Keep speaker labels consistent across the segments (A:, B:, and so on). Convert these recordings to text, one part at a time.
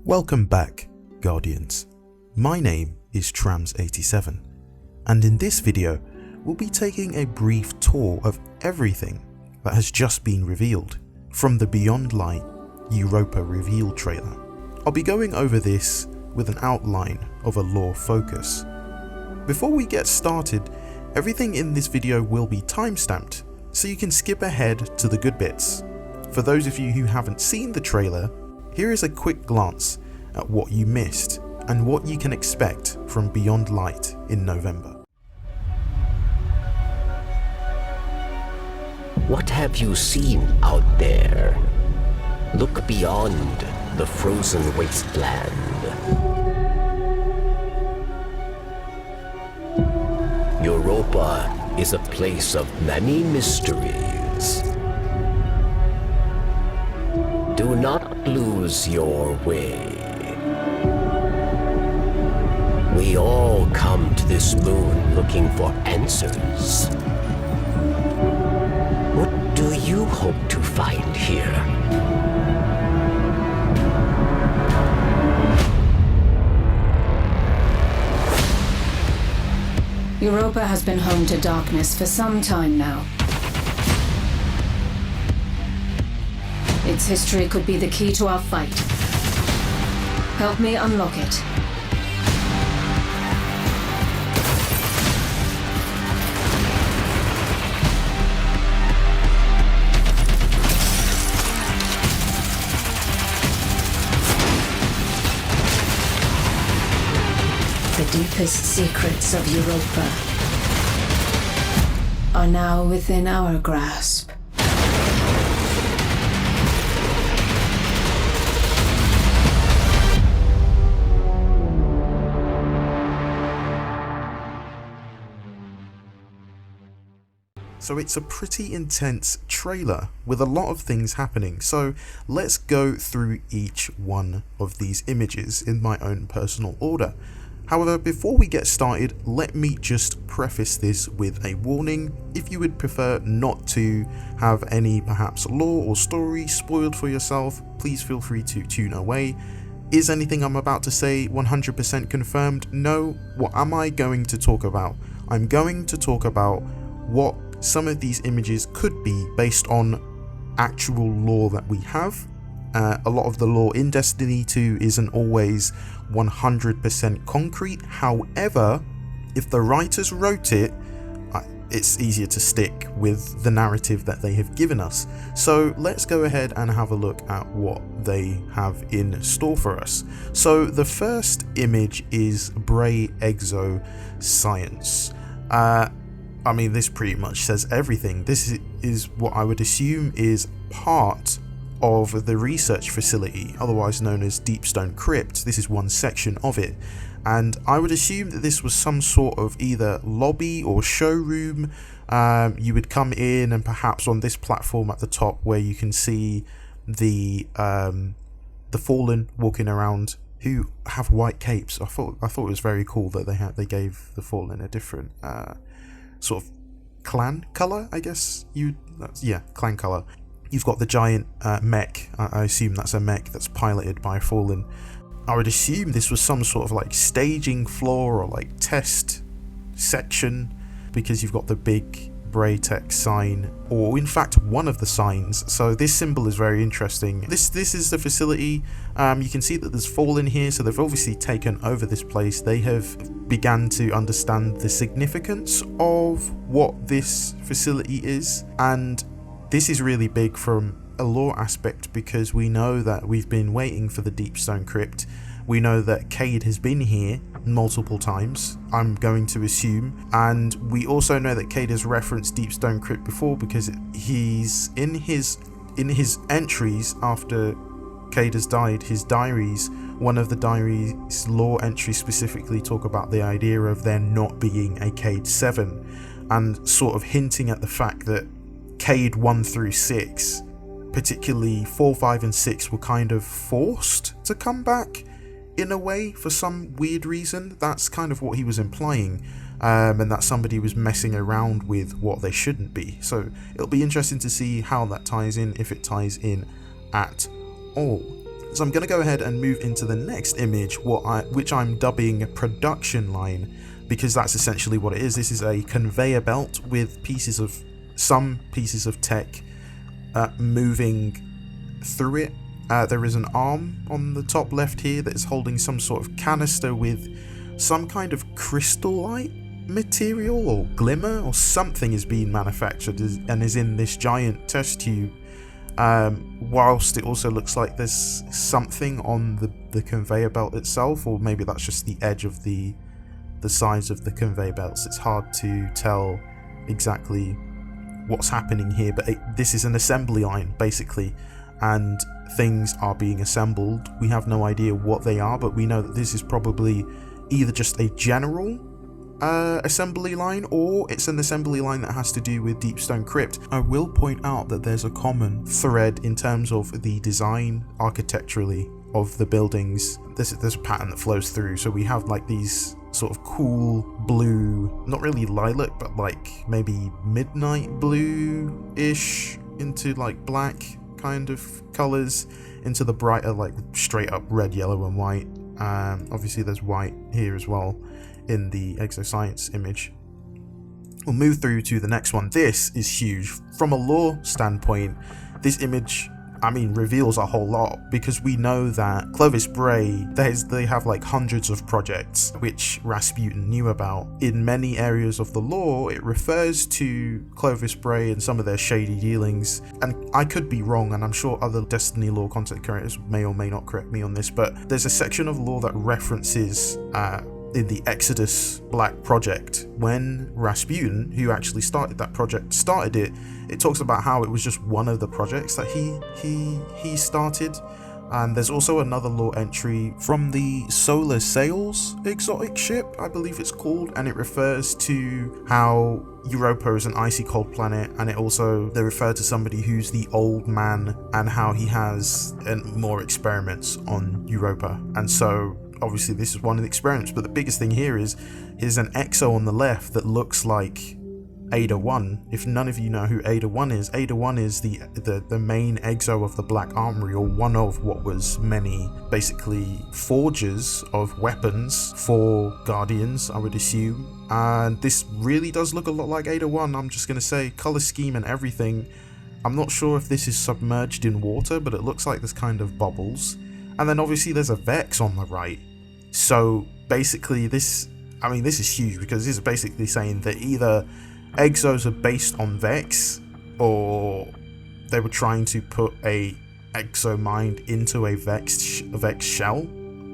A: Welcome back, Guardians. My name is Trams87, and in this video we'll be taking a brief tour of everything that has just been revealed from the Beyond Light Europa reveal trailer. I'll be going over this with an outline of a lore focus. Before we get started, everything in this video will be timestamped, so you can skip ahead to the good bits. For those of you who haven't seen the trailer, here is a quick glance at what you missed and what you can expect from Beyond Light in November.
B: What have you seen out there? Look beyond the frozen wasteland. Europa is a place of many mysteries. Do not lose your way. We all come to this moon looking for answers. What do you hope to find here?
C: Europa has been home to darkness for some time now. Its history could be the key to our fight. Help me unlock it. The deepest secrets of Europa are now within our grasp.
A: So it's a pretty intense trailer with a lot of things happening, so let's go through each one of these images in my own personal order. However, before we get started, let me just preface this with a warning. If you would prefer not to have any perhaps lore or story spoiled for yourself, please feel free to tune away. Is anything I'm about to say 100% confirmed? No. What am I going to talk about? I'm going to talk about what some of these images could be based on actual lore that we have. A lot of the lore in Destiny 2 isn't always 100% concrete. However, if the writers wrote it, it's easier to stick with the narrative that they have given us. So let's go ahead and have a look at what they have in store for us. So the first image is Bray Exo Science. I mean, this pretty much says everything. This is what I would assume is part of the research facility, otherwise known as Deepstone Crypt. This is one section of it, and I would assume that this was some sort of either lobby or showroom. You would come in, and perhaps on this platform at the top where you can see the Fallen walking around who have white capes. I thought it was very cool that they gave the Fallen a different sort of clan color, I guess. Clan color. You've got the giant mech. I assume that's a mech that's piloted by Fallen. I would assume this was some sort of like staging floor or like test section, because you've got the big Braytech sign, or in fact one of the signs. So this symbol is very interesting. This is the facility. You can see that there's Fallen here, so they've obviously taken over this place. They have begun to understand the significance of what this facility is, and this is really big from a lore aspect, because we know that we've been waiting for the Deepstone Crypt. We know that Cayde has been here multiple times, I'm going to assume, and we also know that Cayde has referenced Deepstone Crypt before, because he's in his entries after Cayde has died, his diaries, one of the diaries lore entries specifically talk about the idea of there not being a Cayde 7, and sort of hinting at the fact that Cayde 1 through 6, particularly 4, 5 and 6, were kind of forced to come back in a way for some weird reason. That's kind of what he was implying, and that somebody was messing around with what they shouldn't be. So it'll be interesting to see how that ties in, if it ties in at all. So I'm going to go ahead and move into the next image, which I'm dubbing production line, because that's essentially what it is. This is a conveyor belt with some pieces of tech moving through it. There is an arm on the top left here that is holding some sort of canister with some kind of crystallite material or glimmer or something is being manufactured and is in this giant test tube, whilst it also looks like there's something on the conveyor belt itself, or maybe that's just the edge of the sides of the conveyor belts. It's hard to tell exactly what's happening here, but this is an assembly line basically, and things are being assembled. We have no idea what they are, but we know that this is probably either just a general assembly line, or it's an assembly line that has to do with Deepstone Crypt. I will point out that there's a common thread in terms of the design architecturally of the buildings. There's a pattern that flows through, so we have like these sort of cool blue, not really lilac, but like maybe midnight blue-ish into like black kind of colors, into the brighter like straight up red, yellow and white. Obviously there's white here as well in the Exo Science image. We'll move through to the next one. This is huge. From a lore standpoint, this image, I mean, reveals a whole lot, because we know that Clovis Bray, they have like hundreds of projects which Rasputin knew about. In many areas of the lore, it refers to Clovis Bray and some of their shady dealings, and I could be wrong, and I'm sure other Destiny lore content creators may or may not correct me on this, but there's a section of lore that references in the Exodus Black project, when Rasputin, who actually started that project, started it, it talks about how it was just one of the projects that he started. And there's also another lore entry from the Solar Sails exotic ship, I believe it's called, and it refers to how Europa is an icy cold planet, and they refer to somebody who's the old man and how he has more experiments on Europa. And so obviously this is one of the experiments, but the biggest thing here is here's an Exo on the left that looks like Ada 1. If none of you know who Ada 1 is, Ada 1 is the main Exo of the Black Armory, or one of what was many basically forges of weapons for Guardians, I would assume. And this really does look a lot like Ada 1. I'm just going to say color scheme and everything. I'm not sure if this is submerged in water, but it looks like there's kind of bubbles. And then obviously there's a Vex on the right. So basically this is huge, because this is basically saying that either Exos are based on Vex, or they were trying to put a Exo mind into a Vex shell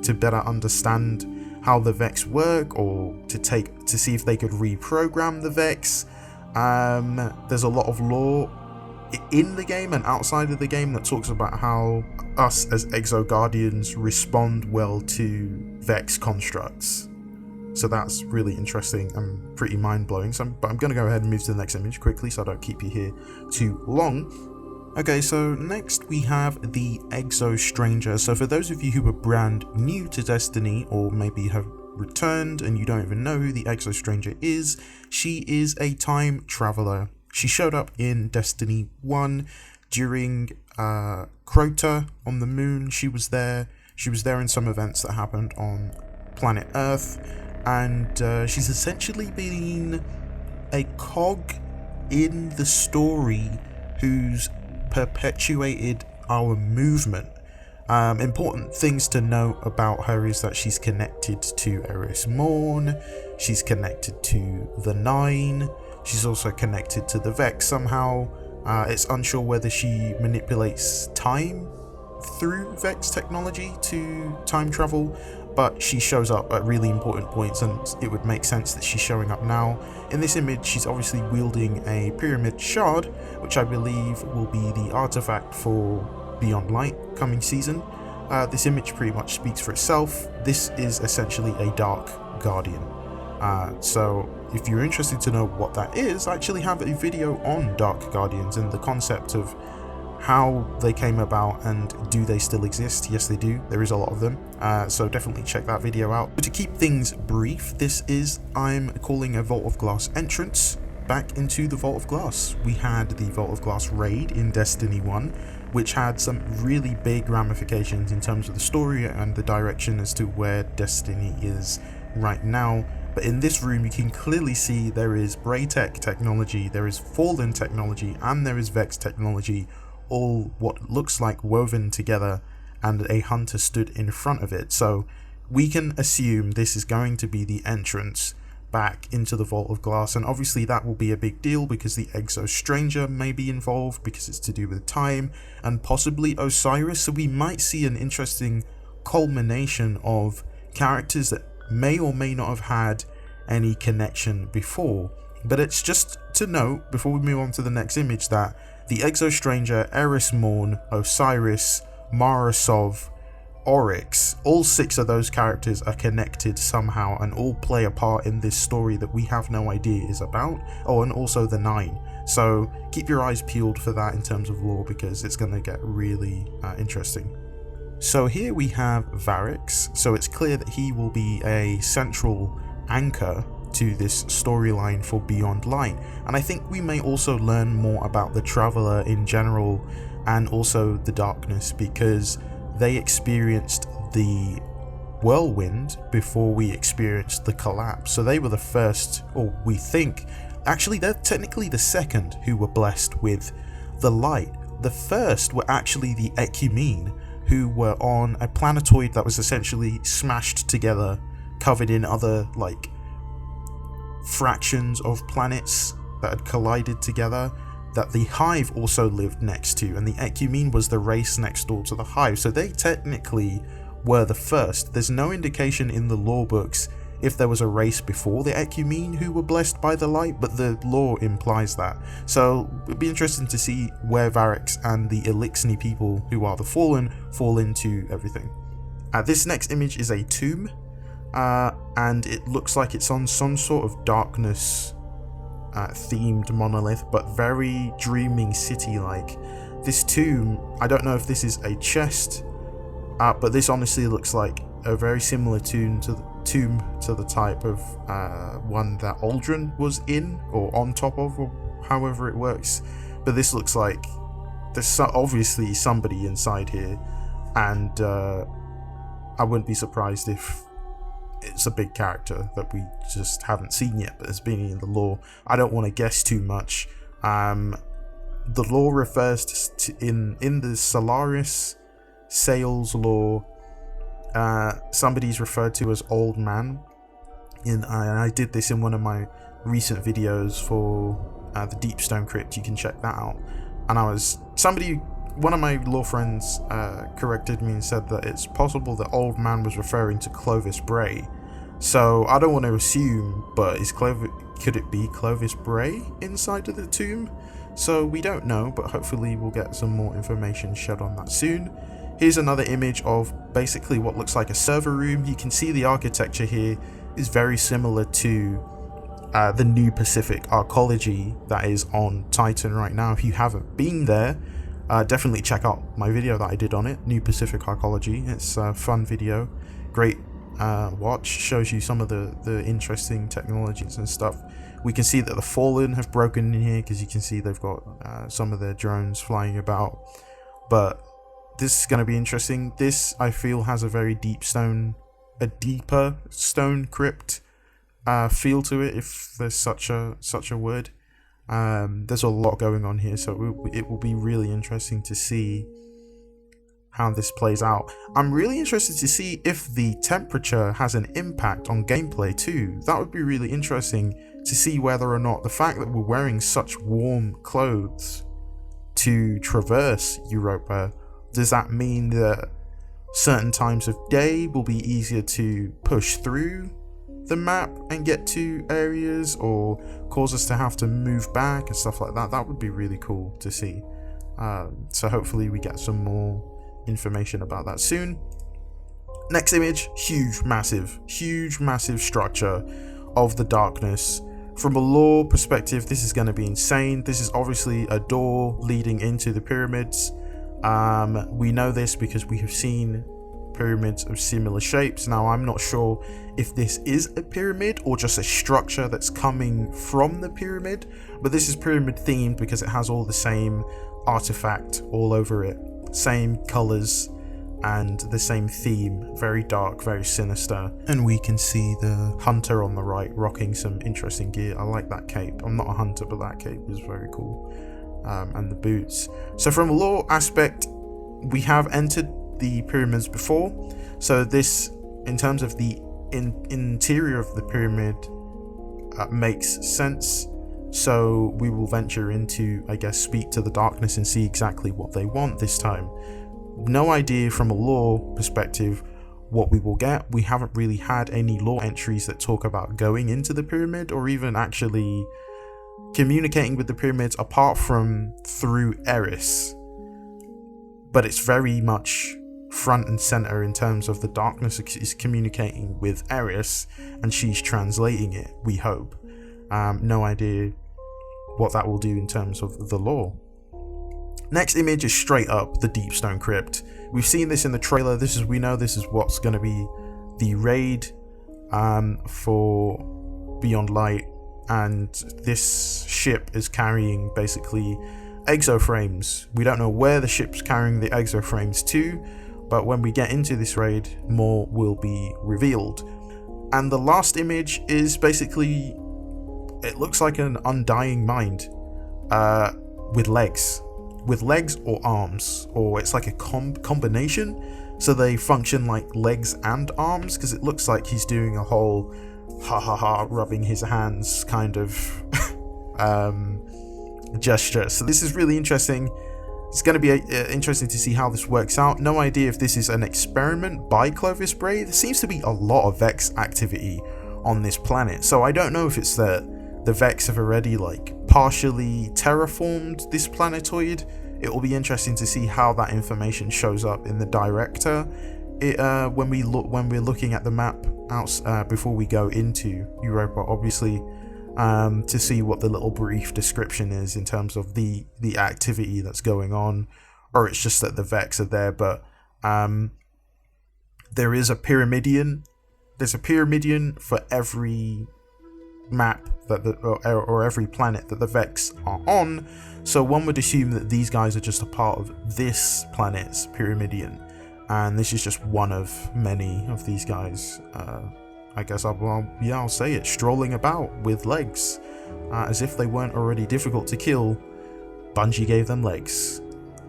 A: to better understand how the Vex work, or to see if they could reprogram the Vex. There's a lot of lore in the game and outside of the game that talks about how us as Exo Guardians respond well to Vex constructs. So that's really interesting and pretty mind-blowing. But I'm going to go ahead and move to the next image quickly so I don't keep you here too long. Okay, so next we have the Exo Stranger. So for those of you who are brand new to Destiny, or maybe have returned and you don't even know who the Exo Stranger is, she is a time traveler. She showed up in Destiny 1 during Crota on the moon. She was there in some events that happened on planet Earth, and she's essentially been a cog in the story who's perpetuated our movement. Important things to know about her is that she's connected to Eris Morn, she's connected to the Nine, she's also connected to the Vex somehow. It's unsure whether she manipulates time through Vex technology to time travel, but she shows up at really important points, and it would make sense that she's showing up now. In this image, she's obviously wielding a Pyramid Shard, which I believe will be the artifact for Beyond Light coming season. This image pretty much speaks for itself. This is essentially a Dark Guardian. So if you're interested to know what that is, I actually have a video on Dark Guardians and the concept of how they came about and do they still exist. Yes, they do. There is a lot of them. So definitely check that video out. But to keep things brief, I'm calling a Vault of Glass entrance. back into the Vault of Glass. We had the Vault of Glass raid in Destiny 1, which had some really big ramifications in terms of the story and the direction as to where Destiny is right now. But in this room you can clearly see there is Braytech technology, there is Fallen technology, and there is Vex technology, all what looks like woven together, and a hunter stood in front of it. So we can assume this is going to be the entrance back into the Vault of Glass, and obviously that will be a big deal because the Exo Stranger may be involved because it's to do with time, and possibly Osiris. So we might see an interesting culmination of characters that may or may not have had any connection before. But it's just to note before we move on to the next image that the Exo Stranger, Eris Morn, Osiris, Marasov, Oryx, all 6 of those characters are connected somehow and all play a part in this story that we have no idea is about. Oh, and also the 9. So keep your eyes peeled for that in terms of lore, because it's going to get really interesting. So here we have Varix. So it's clear that he will be a central anchor to this storyline for Beyond Light, and I think we may also learn more about the Traveler in general and also the Darkness, because they experienced the whirlwind before we experienced the collapse. So they were the first, or we think, actually they're technically the second who were blessed with the light. The first were actually the Ecumene, who were on a planetoid that was essentially smashed together, covered in other like fractions of planets that had collided together, that the Hive also lived next to, and the Ecumene was the race next door to the Hive. So they technically were the first. There's no indication in the lore books if there was a race before the Ecumene who were blessed by the light, but the lore implies that. So it'd be interesting to see where Varix and the Elixni people, who are the Fallen, fall into everything. This next image is a tomb, and it looks like it's on some sort of darkness themed monolith, but very dreaming city like. This tomb, I don't know if this is a chest, but this honestly looks like a very similar tomb to the type of one that Aldrin was in or on top of, or however it works. But this looks like there's obviously somebody inside here, and I wouldn't be surprised if it's a big character that we just haven't seen yet, but has been in the lore. I don't want to guess too much. The lore refers to in the Solaris Sales lore, somebody's referred to as Old Man. And I did this in one of my recent videos for the Deepstone Crypt. You can check that out. And one of my lore friends corrected me and said that it's possible that Old Man was referring to Clovis Bray. So I don't want to assume, but could it be Clovis Bray inside of the tomb? So we don't know, but hopefully we'll get some more information shed on that soon. Here's another image of basically what looks like a server room. You can see the architecture here is very similar to the New Pacific Arcology that is on Titan right now. If you haven't been there, definitely check out my video that I did on it, New Pacific Arcology. It's a fun video, great watch, shows you some of the interesting technologies and stuff. We can see that the Fallen have broken in here because you can see they've got some of their drones flying about. But this is going to be interesting. This, I feel, has a very a deeper stone crypt feel to it, if there's such a word. There's a lot going on here, so it will be really interesting to see how this plays out. I'm really interested to see if the temperature has an impact on gameplay too. That would be really interesting to see whether or not the fact that we're wearing such warm clothes to traverse Europa, does that mean that certain times of day will be easier to push through the map and get to areas, or cause us to have to move back and stuff like that? That would be really cool to see. So hopefully we get some more information about that soon. Next image, huge massive structure of the darkness. From a lore perspective, this is going to be insane. This is obviously a door leading into the pyramids. We know this because we have seen pyramids of similar shapes. Now, I'm not sure if this is a pyramid or just a structure that's coming from the pyramid, but this is pyramid themed because it has all the same artifact all over it, same colors and the same theme, very dark, very sinister. And we can see the hunter on the right rocking some interesting gear. I like that cape. I'm not a hunter, but that cape is very cool. And the boots. So from a lore aspect, we have entered the pyramids before, so this, in terms of the interior of the pyramid, makes sense. So we will venture into, I guess, speak to the darkness and see exactly what they want this time. No idea from a lore perspective what we will get. We haven't really had any lore entries that talk about going into the pyramid or even actually communicating with the pyramids apart from through Eris. But it's very much front and center in terms of the darkness is communicating with Eris and she's translating it, we hope. No idea what that will do in terms of the lore. Next image is straight up the Deep Stone Crypt. We've seen this in the trailer. We know this is what's going to be the raid for Beyond Light, and this ship is carrying basically exo frames. We don't know where the ship's carrying the exo frames to, but when we get into this raid, more will be revealed. And the last image is basically, it looks like an undying mind with legs or arms, or it's like a combination, so they function like legs and arms, because it looks like he's doing a whole ha ha ha rubbing his hands kind of gesture. So this is really interesting. It's going to be interesting to see how this works out. No idea if this is an experiment by Clovis Bray. There seems to be a lot of Vex activity on this planet, so I don't know if it's that the Vex have already like partially terraformed this planetoid. It will be interesting to see how that information shows up in the director when we're looking at the map out before we go into Europa, obviously, to see what the little brief description is in terms of the activity that's going on, or it's just that the Vex are there. But there is a Pyramidion. There's a Pyramidion for every map that or every planet that the Vex are on, so one would assume that these guys are just a part of this planet's Pyramidion, and this is just one of many of these guys. I guess I'll say it, strolling about with legs, as if they weren't already difficult to kill. Bungie gave them legs.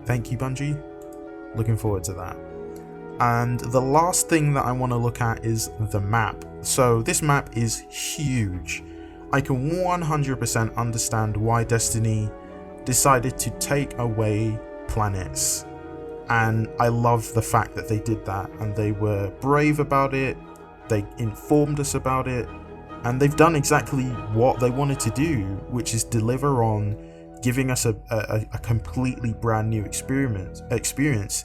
A: Thank you, Bungie. Looking forward to that. And the last thing that I want to look at is the map. So this map is huge. I can 100% understand why Destiny decided to take away planets, and I love the fact that they did that, and they were brave about it. They informed us about it, and they've done exactly what they wanted to do, which is deliver on giving us a completely brand new experience.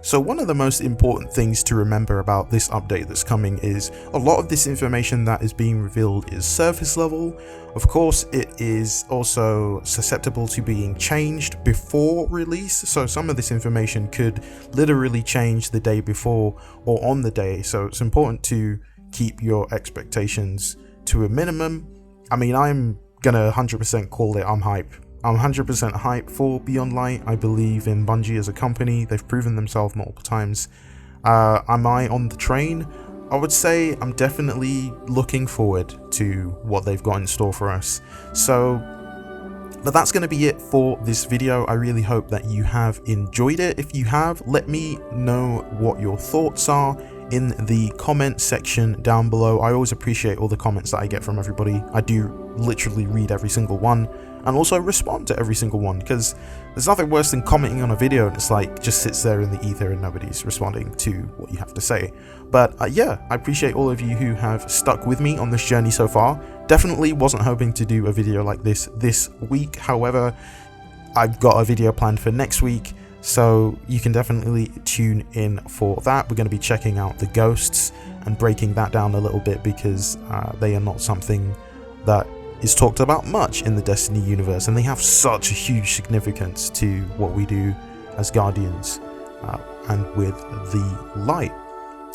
A: So one of the most important things to remember about this update that's coming is a lot of this information that is being revealed is surface level. Of course, it is also susceptible to being changed before release, so some of this information could literally change the day before or on the day, so it's important to keep your expectations to a minimum. I mean, I'm gonna 100% call it. I'm hype. I'm 100% hype for Beyond Light. I believe in Bungie as a company. They've proven themselves multiple times. Am I on the train? I would say I'm definitely looking forward to what they've got in store for us. But that's going to be it for this video. I really hope that you have enjoyed it. If you have, let me know what your thoughts are in the comment section down below. I always appreciate all the comments that I get from everybody. I do literally read every single one, and also respond to every single one, because there's nothing worse than commenting on a video and it's like just sits there in the ether and nobody's responding to what you have to say. But yeah, I appreciate all of you who have stuck with me on this journey so far. Definitely wasn't hoping to do a video like this week. However, I've got a video planned for next week, so you can definitely tune in for that. We're going to be checking out the ghosts and breaking that down a little bit, because they are not something that is talked about much in the Destiny universe, and they have such a huge significance to what we do as Guardians. and with the light.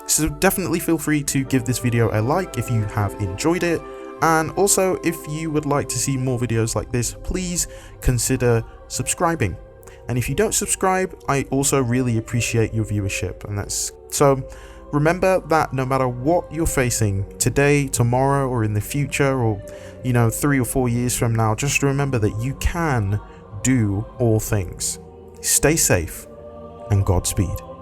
A: So definitely feel free to give this video a like if you have enjoyed it, and also if you would like to see more videos like this, please consider subscribing. And if you don't subscribe, I also really appreciate your viewership, and so remember that no matter what you're facing today, tomorrow, or in the future, or 3 or 4 years from now, just remember that you can do all things. Stay safe and Godspeed.